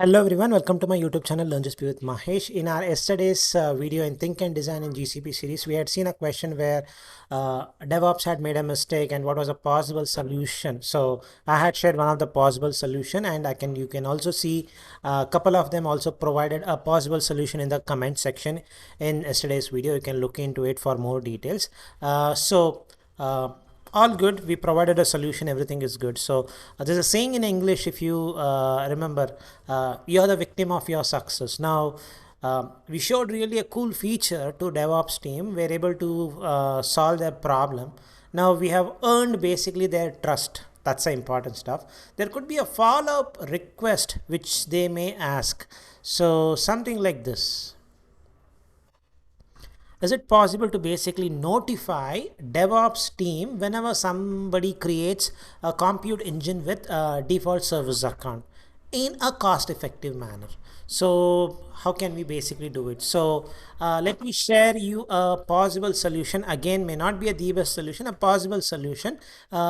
Hello everyone, welcome to my YouTube channel Learn to Speak with Mahesh. In our yesterday's video in Think and Design in GCP series, we had seen a question where DevOps had made a mistake and what was a possible solution. So I had shared one of the possible solution, and you can also see a couple of them also provided a possible solution in the comment section in yesterday's video. You can look into it for more details. All good, we provided a solution, everything is good. So there's a saying in English, if you remember, you're the victim of your success. Now we showed really a cool feature to DevOps team. We're able to solve their problem. Now we have earned basically their trust. That's the important stuff. There could be a follow-up request which they may ask. So something like this: is it possible to basically notify DevOps team whenever somebody creates a compute engine with a default service account in a cost effective manner? So how can we basically do it? So let me share you a possible solution. Again, may not be the best solution, a possible solution.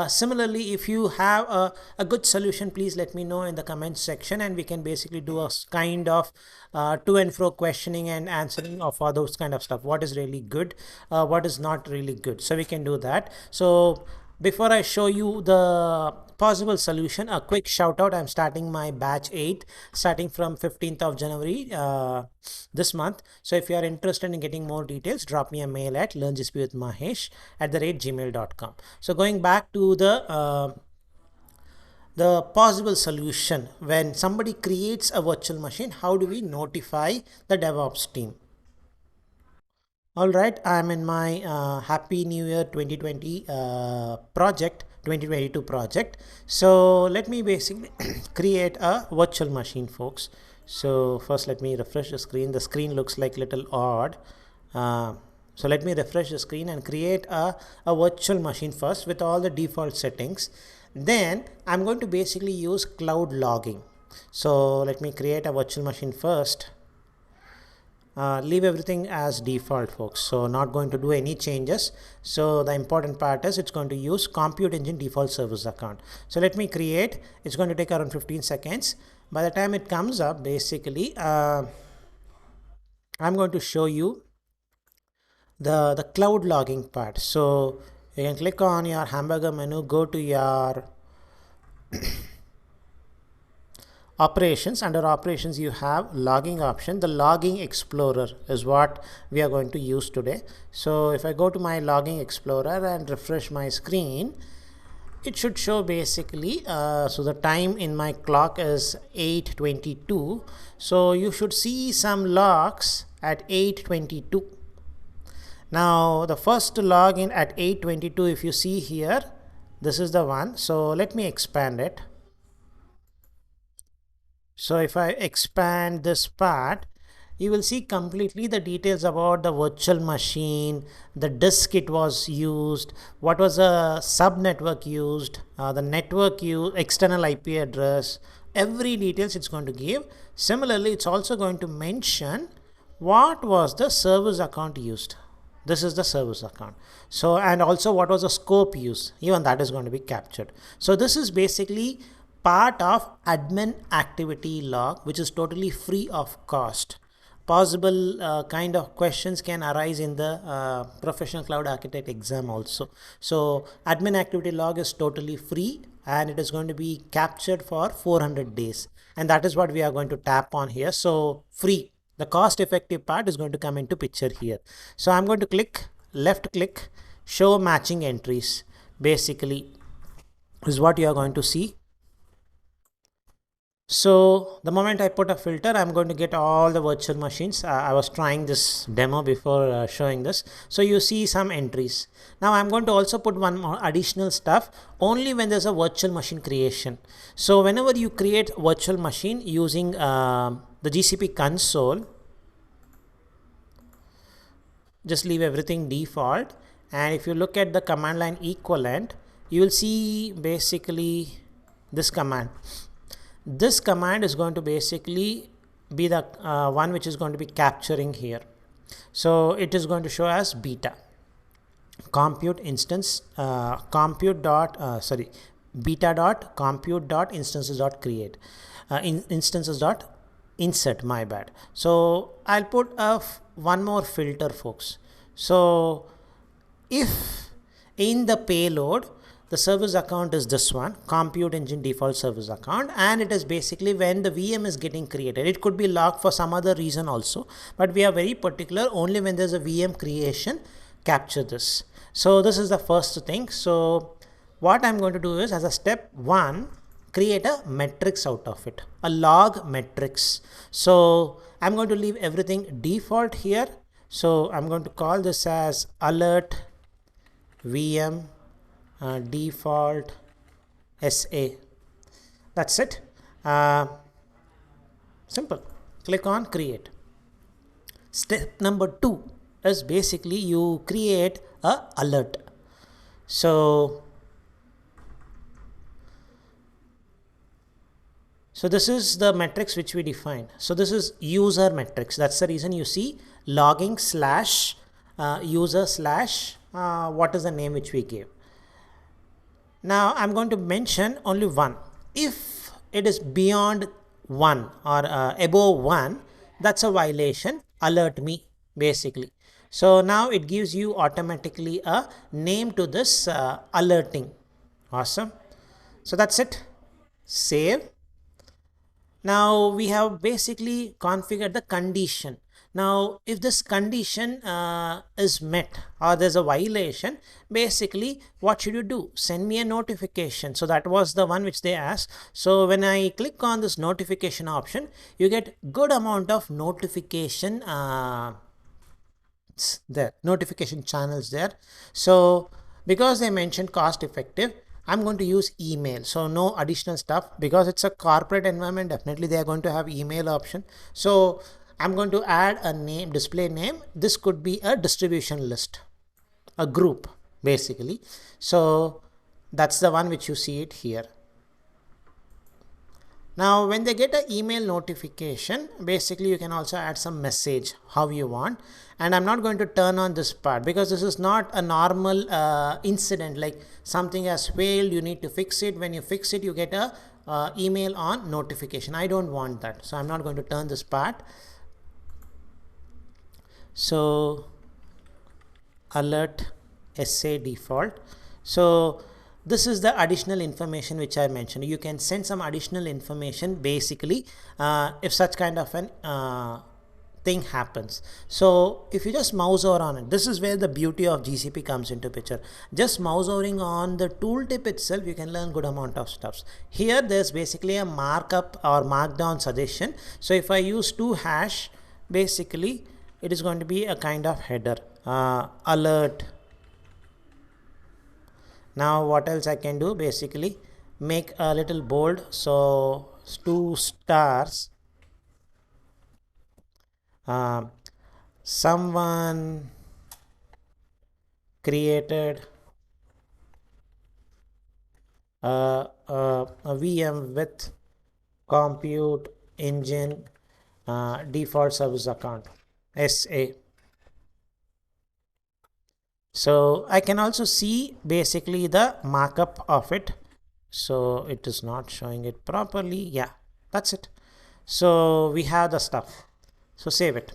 Similarly, if you have a good solution, please let me know in the comments section, and we can basically do a kind of to and fro questioning and answering of all those kind of stuff. What is really good, what is not really good, so we can do that. So before I show you the possible solution, a quick shout out: I'm starting my batch 8 starting from 15th of January this month. So if you are interested in getting more details, drop me a mail at learnjsp@gmail.com. So going back to the possible solution, when somebody creates a virtual machine, how do we notify the DevOps team? All right, I'm in my Happy New Year 2020 project, 2022 project. So let me basically create a virtual machine, folks. So first let me refresh the screen. The screen looks like little odd. So let me refresh the screen and create a virtual machine first with all the default settings. Then I'm going to basically use cloud logging. So let me create a virtual machine first. Leave everything as default, folks, so not going to do any changes. So the important part is it's going to use compute engine default service account. So let me create. It's going to take around 15 seconds. By the time it comes up, basically I'm going to show you the cloud logging part. So you can click on your hamburger menu, go to your operations. Under operations you have logging option. The logging explorer is what we are going to use today. So if I go to my logging explorer and refresh my screen, it should show basically so the time in my clock is 8:22. So you should see some logs at 8:22. Now the first login at 8:22, if you see here, this is the one. So let me expand it. So if I expand this part, you will see completely the details about the virtual machine, the disk it was used, what was a sub network used, the network used, external IP address, every details it's going to give. Similarly, it's also going to mention what was the service account used. This is the service account. So, and also what was the scope used, even that is going to be captured. So this is basically part of admin activity log, which is totally free of cost. Possible kind of questions can arise in the professional cloud architect exam also. So admin activity log is totally free, and it is going to be captured for 400 days, and that is what we are going to tap on here. So free, the cost effective part is going to come into picture here. So I'm going to click left click, show matching entries. Basically is what you are going to see. So the moment I put a filter, I'm going to get all the virtual machines. I was trying this demo before showing this. So you see some entries. Now I'm going to also put one more additional stuff only when there's a virtual machine creation. So whenever you create virtual machine using the GCP console, just leave everything default. And if you look at the command line equivalent, you will see basically this command. This command is going to basically be the one which is going to be capturing here. So it is going to show as beta compute instance beta dot compute dot instances dot create instances dot insert, my bad. So I'll put one more filter, folks. So if in the payload the service account is this one, compute engine default service account, and it is basically when the VM is getting created. It could be locked for some other reason also, but we are very particular, only when there's a VM creation capture this. So this is the first thing. So what I'm going to do is, as a step one, create a matrix out of it, a log matrix. So I'm going to leave everything default here. So I'm going to call this as alert VM default SA. That's it. Simple. Click on create. Step number 2 is basically you create a alert. So this is the matrix which we defined. So this is user matrix. That's the reason you see logging slash user slash what is the name which we gave. Now I'm going to mention only one. If it is beyond 1 or above 1, that's a violation. Alert me, basically. So now it gives you automatically a name to this alerting. Awesome. So that's it. Save. Now we have basically configured the condition. Now if this condition is met or there's a violation, basically what should you do? Send me a notification. So that was the one which they asked. So when I click on this notification option, you get good amount of notification there, notification channels there. So because they mentioned cost effective, I'm going to use email. So no additional stuff, because it's a corporate environment. Definitely they are going to have email option. So I'm going to add a name, display name. This could be a distribution list, a group basically. So that's the one which you see it here. Now when they get an email notification, basically you can also add some message how you want. And I'm not going to turn on this part because this is not a normal incident, like something has failed, you need to fix it. When you fix it, you get a email on notification. I don't want that, so I'm not going to turn this part. So alert SA default. So this is the additional information which I mentioned. You can send some additional information basically if such kind of an thing happens. So if you just mouse over on it, this is where the beauty of GCP comes into picture. Just mouse overing on the tooltip itself, you can learn good amount of stuff. Here there's basically a markup or markdown suggestion. So if I use 2#, basically it is going to be a kind of header, alert. Now what else I can do? Basically make a little bold, so 2 stars. Someone created a VM with compute engine default service account SA. So I can also see basically the markup of it. So it is not showing it properly. Yeah, that's it. So we have the stuff. So save it.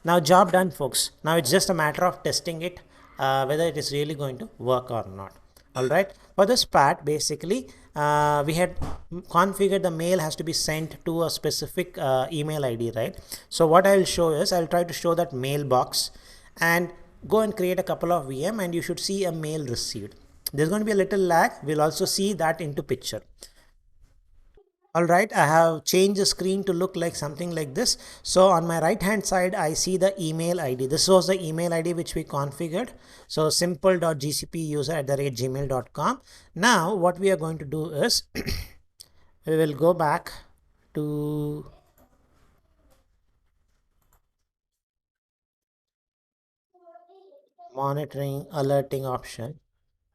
Now job done, folks. Now it's just a matter of testing it, whether it is really going to work or not. All right. For this part, basically, we had configured the mail has to be sent to a specific email ID, right? So what I'll show is, I'll try to show that mailbox and go and create a couple of VM, and you should see a mail received. There's going to be a little lag. We'll also see that into picture. All right, I have changed the screen to look like something like this. So on my right hand side, I see the email ID. This was the email ID which we configured. So simple.gcpuser@gmail.com. Now what we are going to do is we will go back to monitoring alerting option.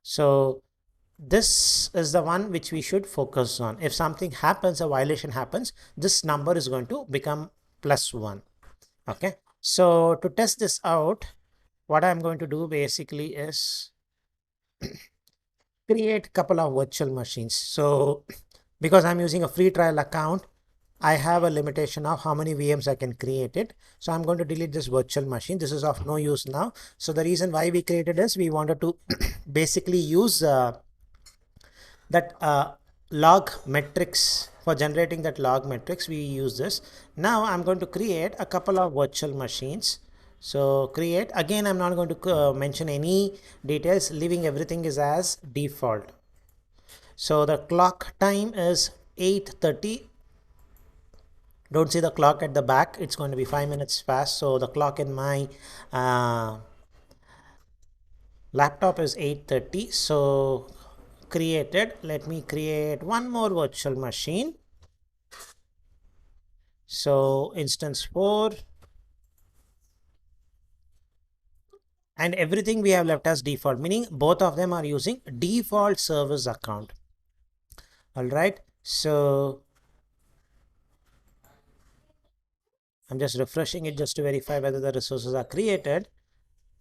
So this is the one which we should focus on. If something happens, a violation happens, this number is going to become +1. Okay, so to test this out, what I'm going to do basically is create a couple of virtual machines. So because I'm using a free trial account, I have a limitation of how many VMs I can create it. So I'm going to delete this virtual machine. This is of no use now. So the reason why we created is we wanted to basically use that log metrics. For generating that log metrics, we use this. Now I'm going to create a couple of virtual machines. So create, again, I'm not going to mention any details, leaving everything is as default. So the clock time is 8:30. Don't see the clock at the back, it's going to be 5 minutes fast. So the clock in my laptop is 8:30. So created, let me create one more virtual machine. So instance 4, and everything we have left as default, meaning both of them are using default service account. All right, so I'm just refreshing it just to verify whether the resources are created.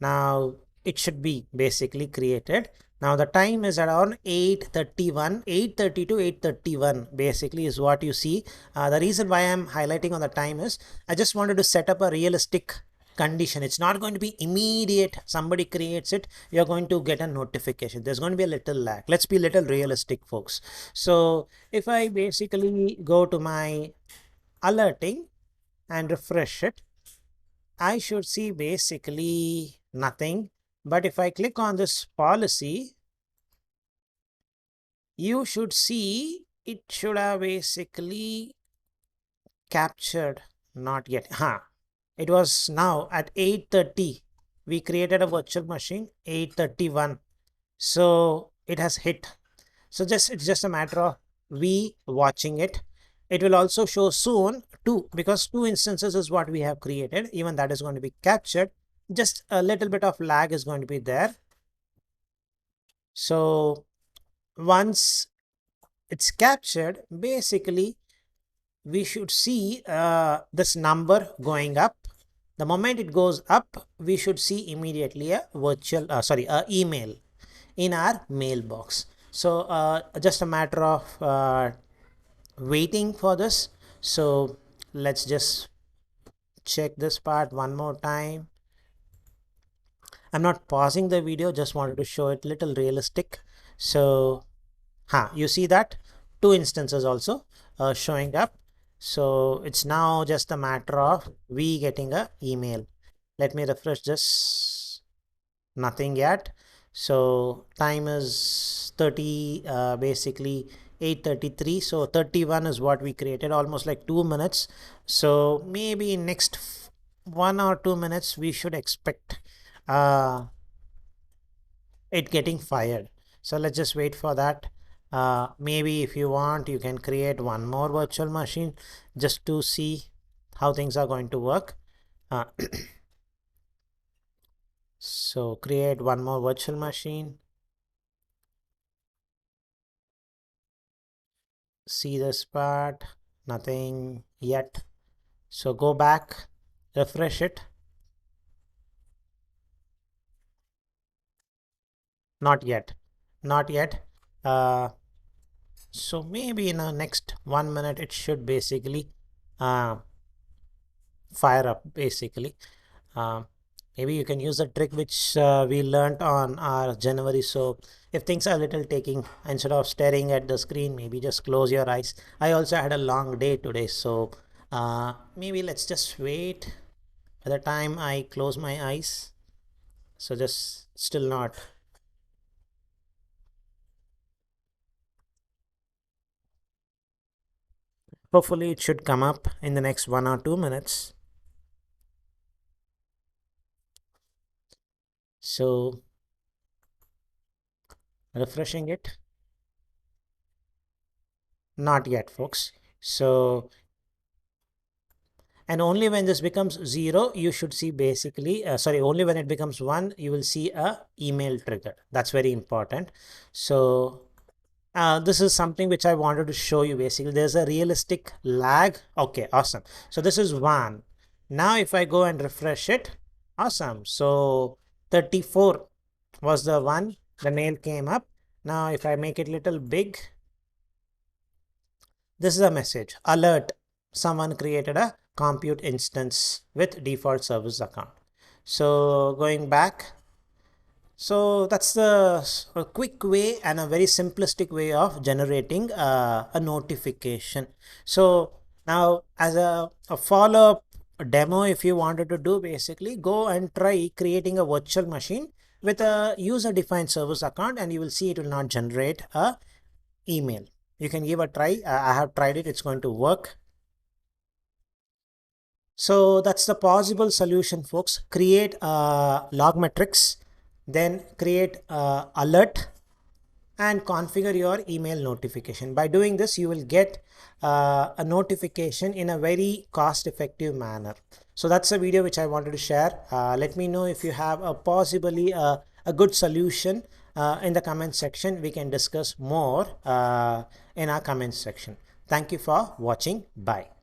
Now it should be basically created. Now the time is around 8:31, 8:30 to 8:31 basically is what you see. The reason why I'm highlighting on the time is I just wanted to set up a realistic condition. It's not going to be immediate. Somebody creates it, you're going to get a notification. There's going to be a little lag. Let's be a little realistic, folks. So if I basically go to my alerting and refresh it, I should see basically nothing. But if I click on this policy, you should see it should have basically captured. Not yet. It was now at 8:30. We created a virtual machine 8:31. So it has hit. So it's just a matter of we watching it. It will also show soon 2, because 2 instances is what we have created. Even that is going to be captured. Just a little bit of lag is going to be there. So once it's captured, basically we should see this number going up. The moment it goes up, we should see immediately a email in our mailbox. So just a matter of waiting for this. So let's just check this part one more time. I'm not pausing the video, just wanted to show it little realistic. So you see that 2 instances also showing up. So it's now just a matter of we getting a email. Let me refresh this. Nothing yet. So time is 30, basically 8:33. So 31 is what we created, almost like 2 minutes. So maybe in next 1 or 2 minutes we should expect it getting fired. So let's just wait for that. Maybe if you want, you can create one more virtual machine just to see how things are going to work. So create one more virtual machine. See this part, nothing yet. So go back, refresh it. Not yet, not yet. So maybe in the next 1 minute it should basically fire up basically. Maybe you can use the trick which we learned on our January. So if things are a little taking, instead of staring at the screen, maybe just close your eyes. I also had a long day today, so maybe let's just wait by the time I close my eyes. So just still not. Hopefully it should come up in the next 1 or 2 minutes. So refreshing it. Not yet, folks. So, and only when this becomes 0, you should see basically, only when it becomes 1, you will see a email trigger. That's very important. So this is something which I wanted to show you. Basically, there's a realistic lag. Okay, awesome. So this is 1. Now if I go and refresh it, awesome. So 34 was the one, the mail came up. Now if I make it little big, this is a message, alert. someone created a compute instance with default service account. So going back, so that's a quick way and a very simplistic way of generating a notification. So now as a follow-up demo, if you wanted to do, basically go and try creating a virtual machine with a user-defined service account, and you will see it will not generate a email. You can give a try. I have tried it. It's going to work. So that's the possible solution, folks. Create log metrics, then create alert, and configure your email notification. By doing this, you will get a notification in a very cost effective manner. So that's a video which I wanted to share. Let me know if you have a possibly a good solution in the comment section. We can discuss more in our comment section. Thank you for watching. Bye.